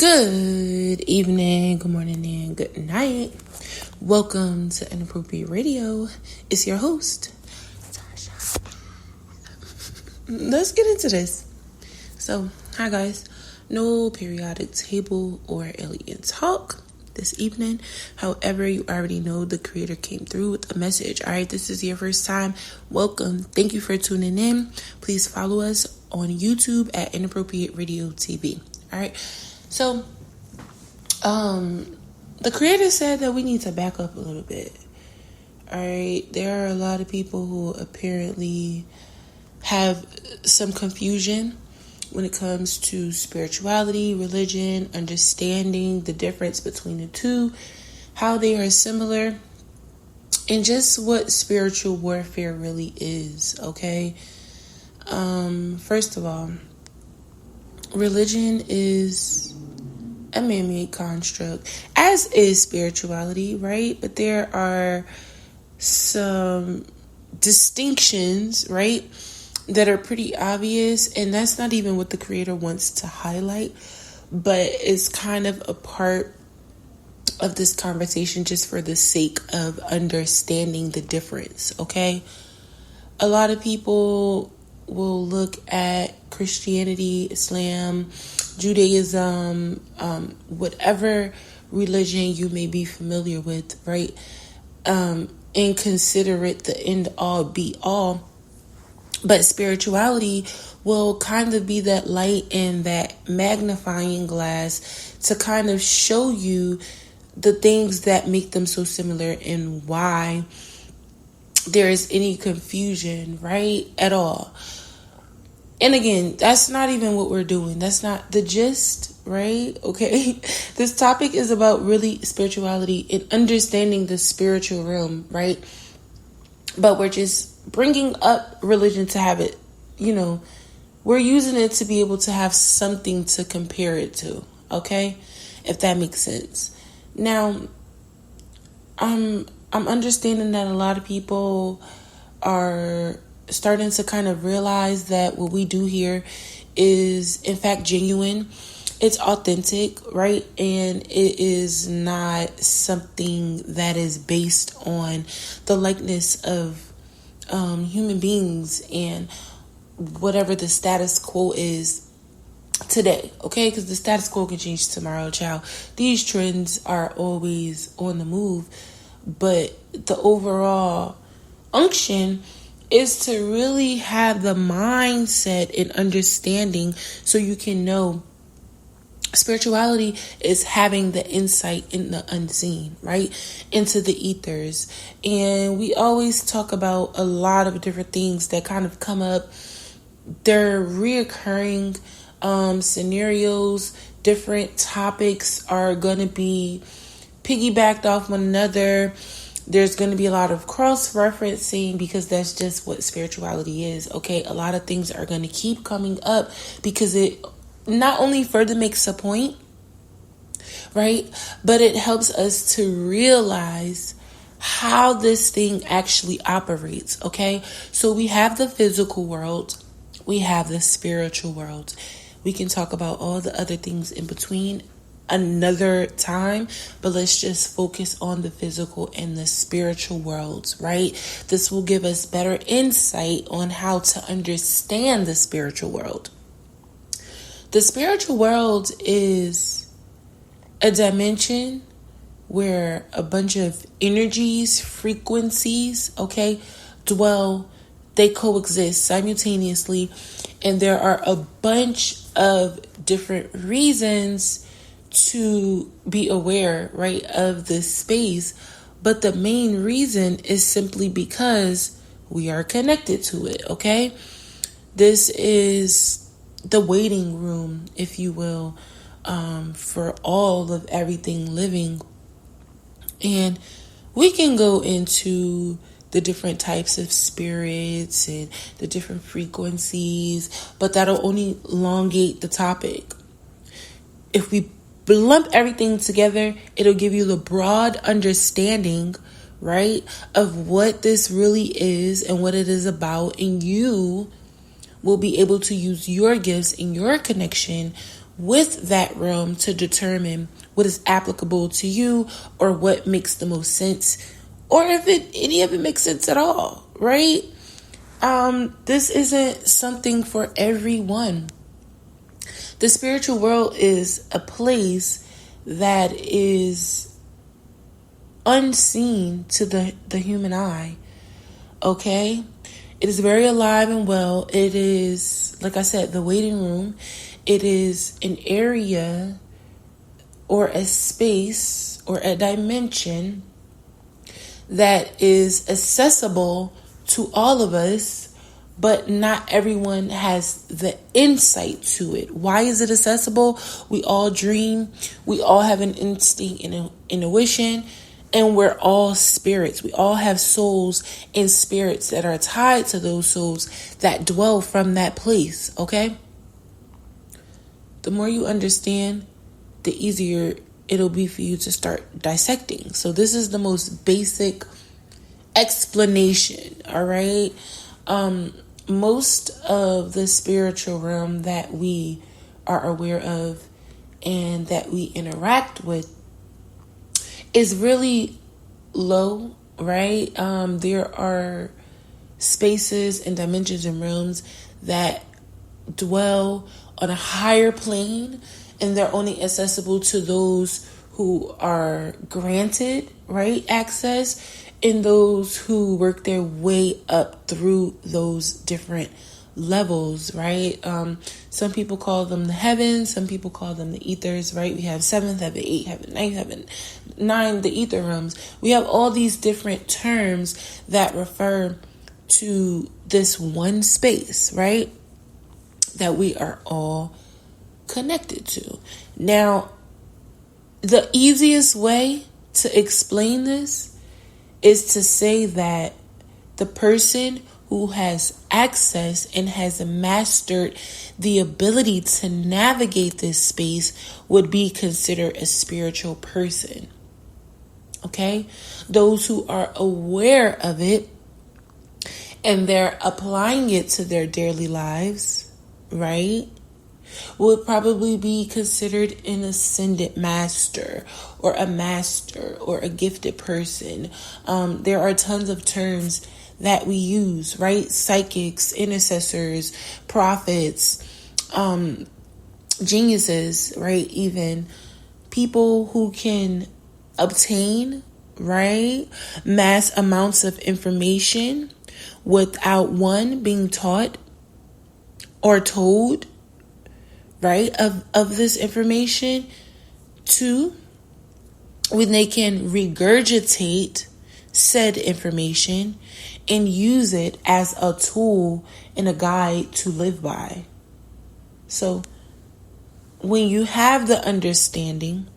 Good evening, good morning, and good night. Welcome to Inappropriate Radio. It's your host, Tasha. Let's get into this. So, hi guys. No periodic table or alien talk this evening. However, you already know the creator came through with a message. All right, this is your first time. Welcome. Thank you for tuning in. Please follow us on YouTube at Inappropriate Radio TV. All right. So, the creator said that we need to back up a little bit. All right. There are a lot of people who apparently have some confusion when it comes to spirituality, religion, understanding the difference between the two, how they are similar, and just what spiritual warfare really is. Okay. First of all, religion is a man-made construct, as is spirituality, right? But there are some distinctions, right, that are pretty obvious, and that's not even what the creator wants to highlight, but it's kind of a part of this conversation just for the sake of understanding the difference, okay? A lot of people will look at Christianity, Islam, Judaism, whatever religion you may be familiar with, right? And consider it the end all be all. But spirituality will kind of be that light and that magnifying glass to kind of show you the things that make them so similar and why there is any confusion, right, at all. And again, that's not even what we're doing. That's not the gist, right? Okay. This topic is about really spirituality and understanding the spiritual realm, right? But we're just bringing up religion to have it, we're using it to be able to have something to compare it to, okay? If that makes sense. Now, I'm understanding that a lot of people are starting to kind of realize that what we do here is in fact genuine. It's authentic, right? And it is not something that is based on the likeness of human beings and whatever the status quo is today, okay? Because the status quo can change tomorrow, child. These trends are always on the move, but the overall unction is to really have the mindset and understanding so you can know spirituality is having the insight in the unseen, right? Into the ethers. And we always talk about a lot of different things that kind of come up. They're reoccurring scenarios. Different topics are going to be piggybacked off one another. There's going to be a lot of cross-referencing because that's just what spirituality is, okay? A lot of things are going to keep coming up because it not only further makes a point, right? But it helps us to realize how this thing actually operates, okay? So we have the physical world. We have the spiritual world. We can talk about all the other things in between another time, but let's just focus on the physical and the spiritual worlds, right? This will give us better insight on how to understand the spiritual world. The spiritual world is a dimension where a bunch of energies, frequencies, okay, dwell. They coexist simultaneously, and there are a bunch of different reasons to be aware, right, of this space. But the main reason is simply because we are connected to it, okay? This is the waiting room, if you will, for all of everything living. And we can go into the different types of spirits and the different frequencies, but that'll only elongate the topic. If we lump everything together, it'll give you the broad understanding, right, of what this really is and what it is about, and you will be able to use your gifts and your connection with that realm to determine what is applicable to you or what makes the most sense, or if any of it makes sense at all, right? This isn't something for everyone. The spiritual world is a place that is unseen to the human eye, okay? It is very alive and well. It is, like I said, the waiting room. It is an area or a space or a dimension that is accessible to all of us, but not everyone has the insight to it. Why is it accessible? We all dream. We all have an instinct and an intuition. And we're all spirits. We all have souls and spirits that are tied to those souls that dwell from that place, okay? The more you understand, the easier it'll be for you to start dissecting. So this is the most basic explanation, all right? Most of the spiritual realm that we are aware of and that we interact with is really low, right? There are spaces and dimensions and realms that dwell on a higher plane, and they're only accessible to those who are granted, right, access, and those who work their way up through those different levels, right? Some people call them the heavens, some people call them the ethers, right? We have 7th heaven, 8th heaven, 9th heaven, 9, the ether realms. We have all these different terms that refer to this one space, right? That we are all connected to. Now, the easiest way to explain this is to say that the person who has access and has mastered the ability to navigate this space would be considered a spiritual person. Okay? Those who are aware of it and they're applying it to their daily lives, right, would probably be considered an ascended master or a gifted person. There are tons of terms that we use, right? Psychics, intercessors, prophets, geniuses, right? Even people who can obtain, right, mass amounts of information without, one, being taught or told, right, of this information. Two, when they can regurgitate said information and use it as a tool and a guide to live by. So when you have the understanding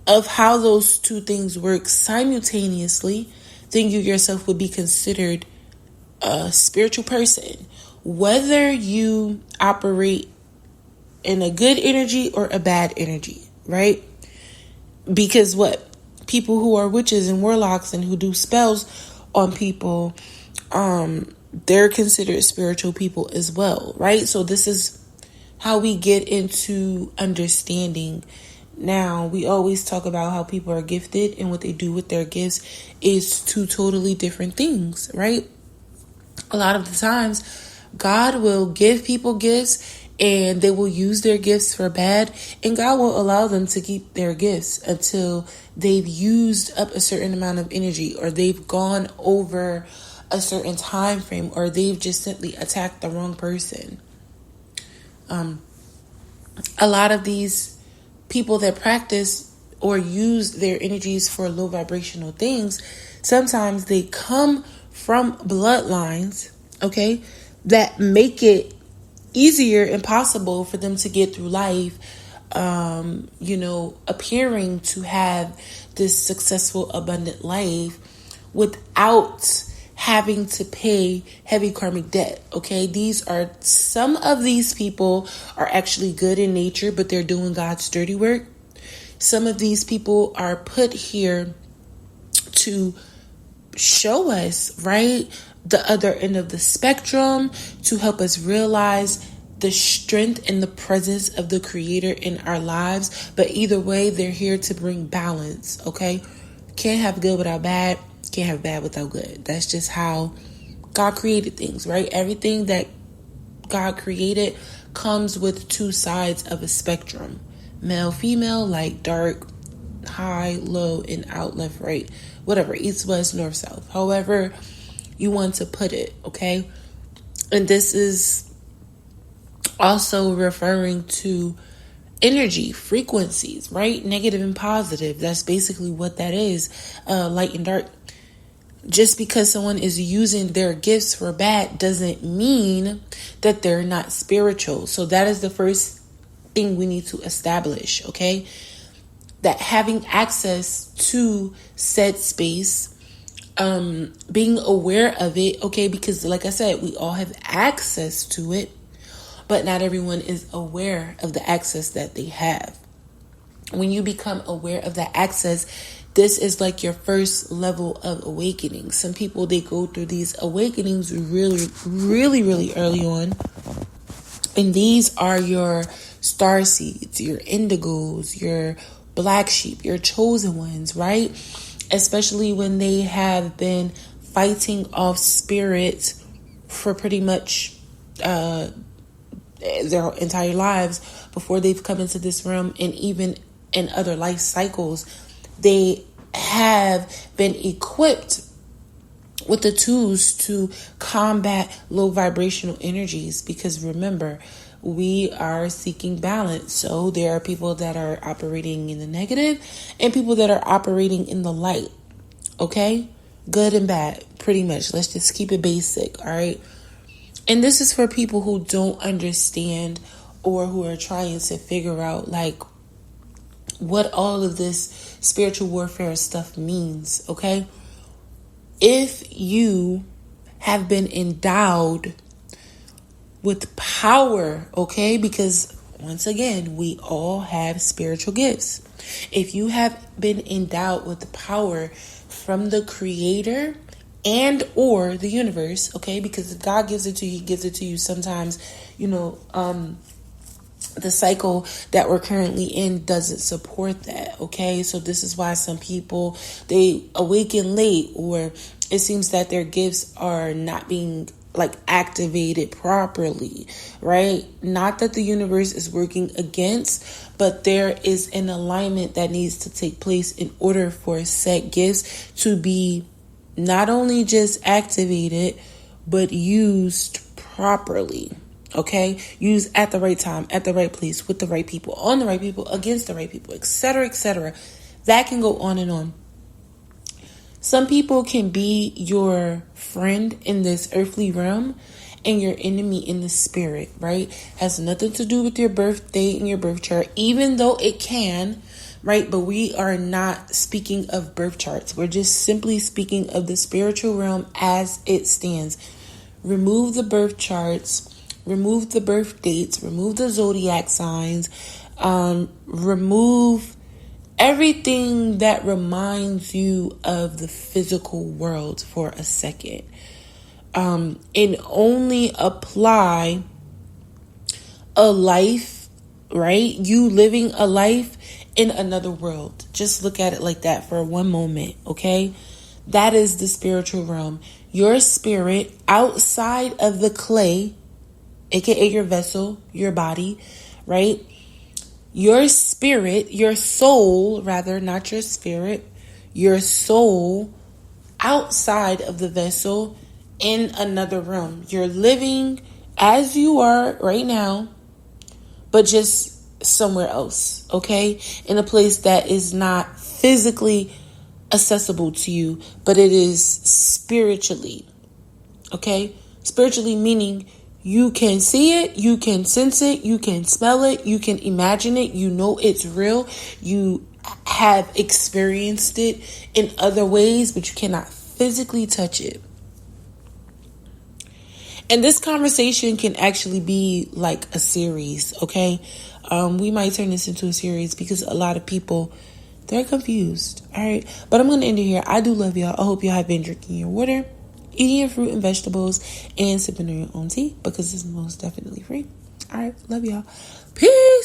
of how those two things work simultaneously, then you yourself would be considered a spiritual person, whether you operate in a good energy or a bad energy, right? Because what? People who are witches and warlocks and who do spells on people, they're considered spiritual people as well, right? So this is how we get into understanding. Now, we always talk about how people are gifted, and what they do with their gifts is two totally different things, right? A lot of the times, God will give people gifts and they will use their gifts for bad, and God will allow them to keep their gifts until they've used up a certain amount of energy, or they've gone over a certain time frame, or they've just simply attacked the wrong person. A lot of these people that practice or use their energies for low vibrational things, sometimes they come from bloodlines, okay, that make it easier and possible for them to get through life, appearing to have this successful, abundant life without having to pay heavy karmic debt. Okay, some of these people are actually good in nature, but they're doing God's dirty work. Some of these people are put here to show us, right, the other end of the spectrum, to help us realize the strength and the presence of the Creator in our lives. But either way, they're here to bring balance, okay? Can't have good without bad. Can't have bad without good. That's just how God created things, right? Everything that God created comes with two sides of a spectrum. Male, female, like dark, high, low, and out, left, right, whatever, east, west, north, south, however you want to put it, okay? And this is also referring to energy, frequencies, right? Negative and positive. That's basically what that is. Light and dark. Just because someone is using their gifts for bad doesn't mean that they're not spiritual. So that is the first thing we need to establish, okay? That having access to said space, being aware of it, okay? Because like I said, we all have access to it, but not everyone is aware of the access that they have. When you become aware of that access, this is like your first level of awakening. Some people, they go through these awakenings really, really, really early on. And these are your star seeds, your indigos, your black sheep, your chosen ones, right? Especially when they have been fighting off spirits for pretty much their entire lives before they've come into this realm, and even in other life cycles, they have been equipped with the tools to combat low vibrational energies. Because remember, we are seeking balance. So there are people that are operating in the negative and people that are operating in the light. Okay? Good and bad, pretty much. Let's just keep it basic, all right? And this is for people who don't understand or who are trying to figure out like what all of this spiritual warfare stuff means, okay? If you have been endowed with power, okay? Because once again, we all have spiritual gifts. If you have been endowed with the power from the Creator and or the universe, okay? Because if God gives it to you, He gives it to you. Sometimes, the cycle that we're currently in doesn't support that, okay? So this is why some people, they awaken late, or it seems that their gifts are not being like activated properly, right? Not that the universe is working against, but there is an alignment that needs to take place in order for said gifts to be not only just activated, but used properly. Okay, use at the right time, at the right place, with the right people, on the right people, against the right people, etc., etc. That can go on and on. Some people can be your friend in this earthly realm and your enemy in the spirit, right? Has nothing to do with your birth date and your birth chart, even though it can, right? But we are not speaking of birth charts. We're just simply speaking of the spiritual realm as it stands. Remove the birth charts. Remove the birth dates, remove the zodiac signs, remove everything that reminds you of the physical world for a second. And only apply a life, right? You living a life in another world. Just look at it like that for one moment, okay? That is the spiritual realm. Your spirit outside of the clay, aka your vessel, your body, right? Your spirit, your soul, rather, not your spirit, your soul outside of the vessel in another realm. You're living as you are right now, but just somewhere else, okay? In a place that is not physically accessible to you, but it is spiritually, okay? Spiritually meaning you can see it, you can sense it, you can smell it, you can imagine it, you know it's real, you have experienced it in other ways, but you cannot physically touch it. And this conversation can actually be like a series, okay? We might turn this into a series because a lot of people, they're confused, all right? But I'm going to end it here. I do love y'all. I hope y'all have been drinking your water, eating your fruit and vegetables, and sipping on your own tea, because it's most definitely free. All right, love y'all. Peace.